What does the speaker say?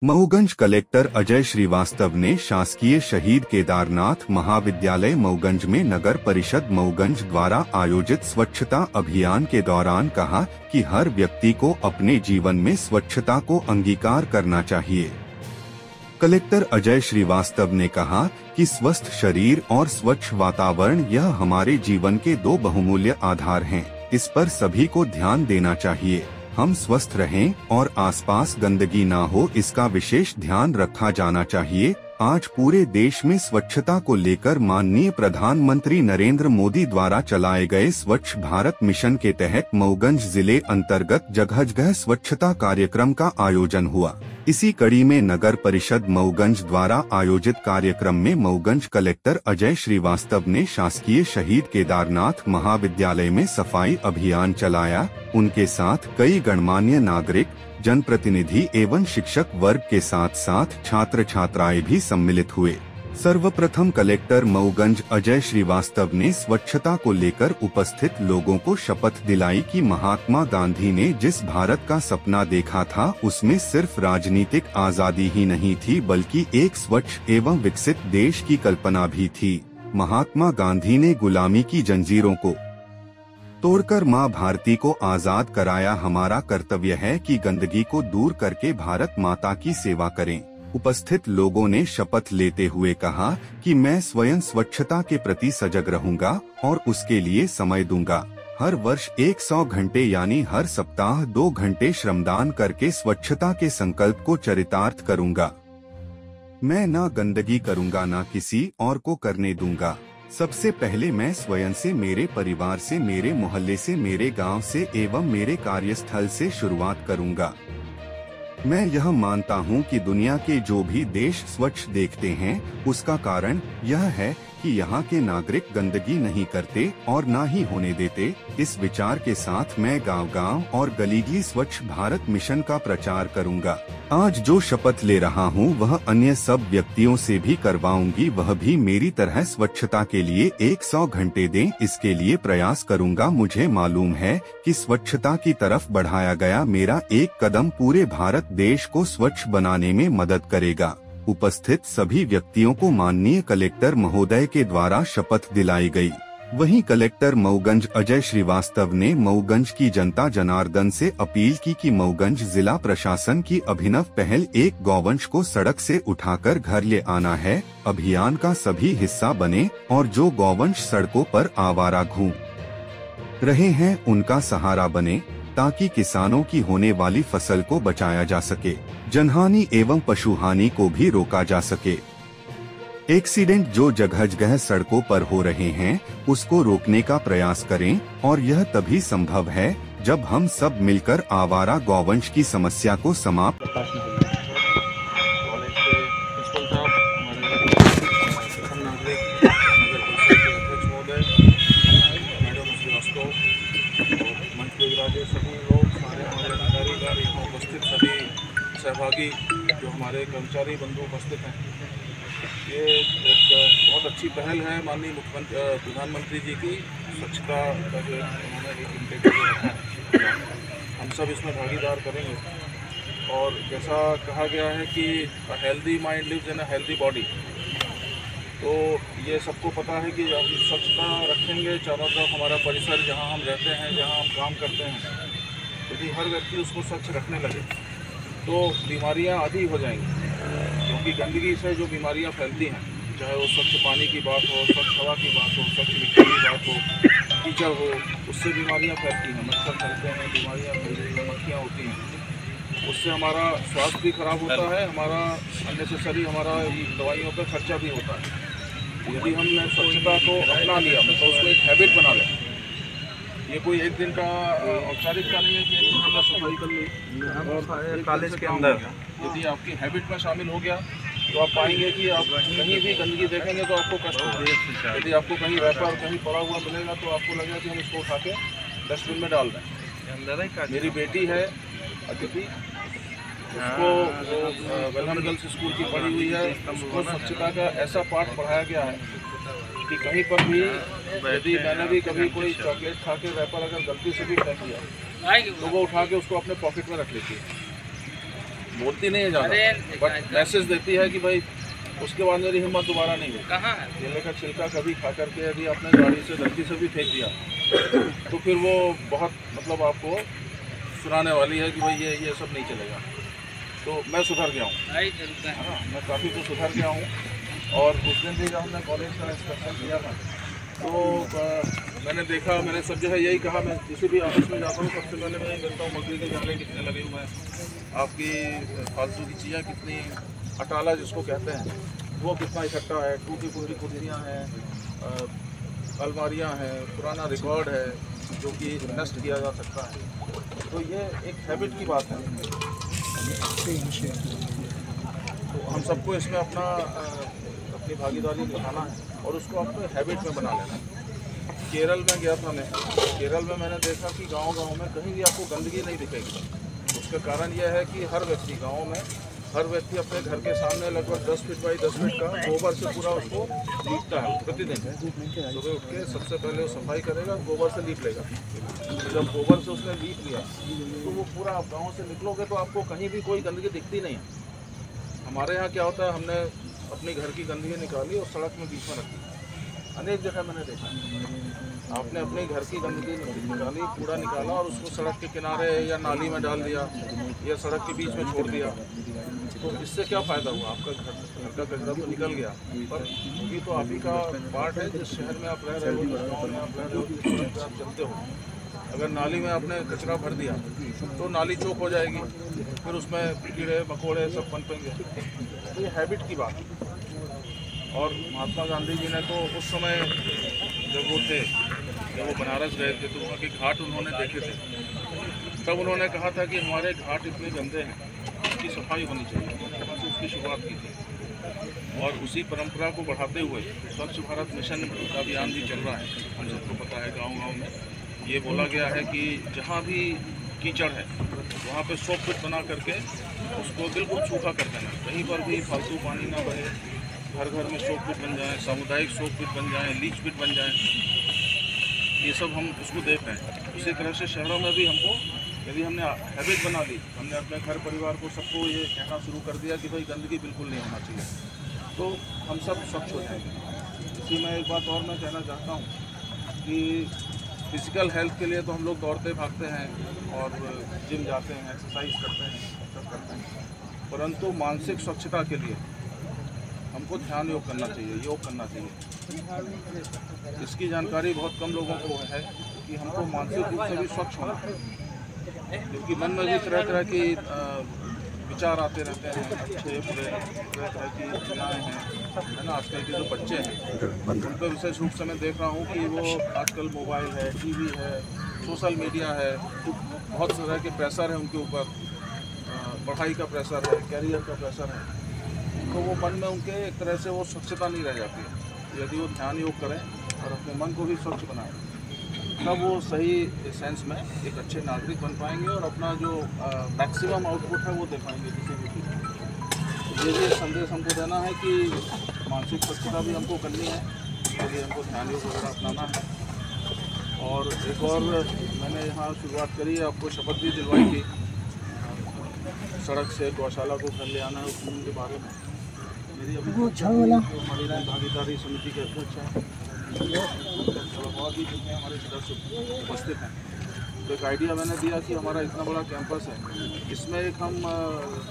Mauganj collector Ajay Srivastava ने शासकीय शहीद केदारनाथ महाविद्यालय मऊगंज में नगर परिषद मऊगंज द्वारा आयोजित स्वच्छता अभियान के दौरान कहा कि हर व्यक्ति को अपने जीवन में स्वच्छता को अंगीकार करना चाहिए। कलेक्टर अजय श्रीवास्तव ने कहा कि स्वस्थ शरीर और स्वच्छ वातावरण यह हमारे जीवन के दो बहुमूल्य आधार हैं। इस पर सभी को ध्यान देना चाहिए। हम स्वस्थ रहें और आसपास गंदगी ना हो, इसका विशेष ध्यान रखा जाना चाहिए। आज पूरे देश में स्वच्छता को लेकर माननीय प्रधानमंत्री नरेंद्र मोदी द्वारा चलाए गए स्वच्छ भारत मिशन के तहत मऊगंज जिले अंतर्गत जगह जगह स्वच्छता कार्यक्रम का आयोजन हुआ। इसी कड़ी में नगर परिषद मऊगंज द्वारा आयोजित कार्यक्रम में मऊगंज कलेक्टर अजय श्रीवास्तव ने शासकीय शहीद केदारनाथ महाविद्यालय में सफाई अभियान चलाया। उनके साथ कई गणमान्य नागरिक, जनप्रतिनिधि एवं शिक्षक वर्ग के साथ साथ छात्र छात्राएं भी सम्मिलित हुए। सर्वप्रथम कलेक्टर मऊगंज अजय श्रीवास्तव ने स्वच्छता को लेकर उपस्थित लोगों को शपथ दिलाई कि महात्मा गांधी ने जिस भारत का सपना देखा था उसमें सिर्फ राजनीतिक आजादी ही नहीं थी बल्कि एक स्वच्छ एवं विकसित देश की कल्पना भी थी। महात्मा गांधी ने गुलामी की जंजीरों को तोड़कर मां भारती को आजाद कराया। हमारा कर्तव्य है कि गंदगी को दूर करके भारत माता की सेवा करें। उपस्थित लोगों ने शपथ लेते हुए कहा कि मैं स्वयं स्वच्छता के प्रति सजग रहूंगा और उसके लिए समय दूंगा। हर वर्ष 100 घंटे यानी हर सप्ताह 2 घंटे श्रमदान करके स्वच्छता के संकल्प को चरितार्थ करूंगा। मैं ना गंदगी करूंगा ना किसी और को करने दूंगा। सबसे पहले मैं स्वयं से, मेरे परिवार से, मेरे मोहल्ले से, मेरे गांव से एवं मेरे कार्यस्थल से शुरुआत करूंगा। मैं यह मानता हूं कि दुनिया के जो भी देश स्वच्छ देखते हैं उसका कारण यह है कि यहाँ के नागरिक गंदगी नहीं करते और ना ही होने देते। इस विचार के साथ मैं गांव-गांव और गली-गली स्वच्छ भारत मिशन का प्रचार करूंगा। आज जो शपथ ले रहा हूं वह अन्य सब व्यक्तियों से भी करवाऊंगी, वह भी मेरी तरह स्वच्छता के लिए 100 घंटे दें। इसके लिए प्रयास करूंगा। मुझे मालूम है कि स्वच्छता की तरफ बढ़ाया गया मेरा एक कदम पूरे भारत देश को स्वच्छ बनाने में मदद करेगा। उपस्थित सभी व्यक्तियों को माननीय कलेक्टर महोदय के द्वारा शपथ दिलाई गई। वहीं कलेक्टर मऊगंज अजय श्रीवास्तव ने मऊगंज की जनता जनार्दन से अपील की कि मऊगंज जिला प्रशासन की अभिनव पहल एक गौवंश को सड़क से उठाकर घर ले आना है, अभियान का सभी हिस्सा बने और जो गौवंश सड़कों पर आवारा घूम रहे हैं उनका सहारा बने, ताकि किसानों की होने वाली फसल को बचाया जा सके, जनहानि एवं पशुहानि को भी रोका जा सके। एक्सीडेंट जो जगह जगह सड़कों पर हो रहे हैं उसको रोकने का प्रयास करें और यह तभी संभव है जब हम सब मिलकर आवारा गौवंश की समस्या को समाप्त सहभागी जो हमारे कर्मचारी बंधु उपस्थित हैं। ये एक बहुत अच्छी पहल है माननीय प्रधानमंत्री जी की, स्वच्छता का जो उन्होंने एक इंटेंशन रखा है, हम सब इसमें भागीदार करेंगे। और जैसा कहा गया है कि healthy mind lives in a healthy body, तो ये सबको पता है कि हम स्वच्छता रखेंगे चारों तरफ हमारा परिसर जहाँ हम रहते हैं, जहाँ हम काम करते हैं, यदि हर व्यक्ति उसको स्वच्छ रखने लगे तो बीमारियां आधी हो जाएंगी। क्योंकि गंदगी से जो बीमारियां फैलती हैं, चाहे वो स्वच्छ पानी की बात हो, स्वच्छ हवा की बात हो, स्वच्छ मिट्टी की बात हो, कीचड़ हो, उससे बीमारियां फैलती हैं, मच्छर फैलते हैं, बीमारियां फैलती हैं, मक्खियाँ होती हैं। उससे हमारा स्वास्थ्य भी खराब होता है, हमारा अननेसेसरी हमारा दवाइयों पर खर्चा भी होता है। यदि हमने स्वच्छता को अपना लिया तो उसको एक हैबिट बना लें। ये कोई एक दिन का औपचारिकता नहीं है कि एक दिन हमने सफाई कर ली और कॉलेज के अंदर यदि आपकी हैबिट में शामिल हो गया तो आप पाएंगे कि आप कहीं भी गंदगी देखेंगे तो आपको कष्ट होगा। यदि आपको कहीं रैपर कहीं पड़ा हुआ मिलेगा तो आपको लगेगा कि हम इसको उठा के डस्टबिन में डाल दें। मेरी बेटी है अदिति, उसको वेलहम गर्ल्स स्कूल की पढ़ी हुई है, उसको स्वच्छता का ऐसा पाठ पढ़ाया गया है कि कहीं पर भी यदि मैंने भी कभी कोई चॉकलेट खा के रैपर अगर गलती से भी फेंक दिया तो वो उठा के उसको अपने पॉकेट में रख लेती है। बोलती नहीं है ज़्यादा, बट मैसेज देती है कि भाई उसके बाद मेरी हिम्मत दोबारा नहीं हुई। कहाँ है केले का छिलका कभी खा करके यदि आपने गाड़ी से धरती से भी फेंक दिया तो फिर वो बहुत मतलब आपको सुनाने वाली है कि भाई ये सब नहीं चलेगा। तो मैं सुधर गया हूँ, हाँ मैं काफ़ी कुछ सुधर गया हूँ। और उस दिन भी जब हमने कॉलेज का इंस्पेक्शन किया था तो मैंने देखा, मैंने सब जो है यही कहा, मैं किसी भी ऑफिस में जाता हूँ सबसे पहले मैं यही करता हूँ मकड़ी के गमले कितने लगे हुए हैं, आपकी फालतू की चीज़ें कितनी, अटाला जिसको कहते हैं वो कितना इकट्ठा है, टूटी फूटी कुर्सियाँ हैं, अलमारियाँ हैं, पुराना रिकॉर्ड है जो कि नष्ट किया जा सकता है। तो ये एक हैबिट की बात है। तो हम सबको इसमें अपनी भागीदारी दिखाना है और उसको अपने हैबिट में बना लेना है। केरल में गया था मैं, केरल में मैंने देखा कि गांव-गांव में कहीं भी आपको गंदगी नहीं दिखेगी। उसका कारण यह है कि हर व्यक्ति गाँव में हर व्यक्ति अपने घर के सामने लगभग 10 फीट बाई 10 फीट का गोबर से पूरा उसको लीपता है प्रतिदिन। सुबह उठ के सबसे पहले वो सफाई करेगा, गोबर से लीप लेगा। जब गोबर से उसने लीप लिया तो वो पूरा आप गाँव से निकलोगे तो आपको कहीं भी कोई गंदगी दिखती नहीं है। हमारे यहाँ क्या होता है, हमने अपनी घर की गंदगी निकाली और सड़क में बीच में रख दी। अनेक जगह मैंने देखा, आपने अपने घर की गंदगी निकाली, कूड़ा निकाला और उसको सड़क के किनारे या नाली में डाल दिया या सड़क के बीच में छोड़ दिया। तो इससे क्या फ़ायदा हुआ? आपका घर का कचरा तो निकल गया, पर ये तो आप ही का पार्ट है। जिस शहर में आप रह रहे हो, जिस गाँव में आप रह रहे हो, जिस शहर में आप चलते हो, अगर नाली में आपने कचरा भर दिया तो नाली चौक हो जाएगी, फिर उसमें कीड़े मकोड़े सब पनपेंगे। तो ये हैबिट की बात है। और महात्मा गांधी जी ने तो उस समय जब वो थे, जब वो बनारस गए थे तो वहाँ के घाट उन्होंने देखे थे, तब उन्होंने कहा था कि हमारे घाट इतने गंदे हैं, उसकी सफाई होनी चाहिए। वहाँ से उसकी शुरुआत की थी और उसी परंपरा को बढ़ाते हुए स्वच्छ भारत मिशन का अभियान भी चल रहा है। हम सबको पता है, गाँव-गाँव में ये बोला गया है कि जहाँ भी कीचड़ है वहाँ पे सोप पिट बना करके उसको बिल्कुल सूखा कर देना, कहीं पर भी फालतू पानी ना बहे, घर घर में सोप पिट बन जाए, सामुदायिक सोप पिट बन जाए, लीच पिट बन जाए। ये सब हम उसको देख रहे हैं। इसी तरह से शहरों में भी हमको, यदि हमने हैबिट बना दी, हमने अपने घर परिवार को सबको ये कहना शुरू कर दिया कि भाई गंदगी बिल्कुल नहीं होना चाहिए, तो हम सब स्वच्छ हो जाएंगे। इसी में एक बात और मैं कहना चाहता हूँ कि फिज़िकल हेल्थ के लिए तो हम लोग दौड़ते भागते हैं और जिम जाते हैं, एक्सरसाइज करते हैं, सब करते हैं, परंतु मानसिक स्वच्छता के लिए हमको ध्यान योग करना चाहिए, योग करना चाहिए। इसकी जानकारी बहुत कम लोगों को है कि हमको मानसिक रूप से भी स्वच्छ होना है, क्योंकि मन में भी तरह तरह की विचार आते रहते हैं, अच्छे बुरे, तरह तरह की क्रियाएँ हैं, है ना। आजकल के जो बच्चे हैं उन पर विशेष रूप से मैं देख रहा हूँ कि वो आजकल मोबाइल है, टीवी है, सोशल मीडिया है, बहुत तरह के प्रेशर है उनके ऊपर, पढ़ाई का प्रेशर है, कैरियर का प्रेशर है, तो वो मन में उनके एक तरह से वो स्वच्छता नहीं रह जाती है। यदि वो ध्यान योग करें और अपने मन को भी स्वच्छ बनाएं, तब वो सही सेंस में एक अच्छे नागरिक बन पाएंगे और अपना जो मैक्सिमम आउटपुट है वो दे पाएंगे किसी भी चीज़ में। ये भी संदेश हमको देना है कि मानसिक स्वच्छता भी हमको करनी है, इसके लिए हमको ध्यान योग वगैरह अपनाना है। और एक और मैंने यहाँ शुरुआत करी है, आपको शपथ भी दिलवाई थी, सड़क से गौशाला को घर ले आना है, उस के बारे में मेरी अभी हमारी भागीदारी समिति के अध्यक्ष हैं और भी जितने हमारे सदस्य उपस्थित हैं। तो एक आइडिया मैंने दिया कि हमारा इतना बड़ा कैंपस है, इसमें एक हम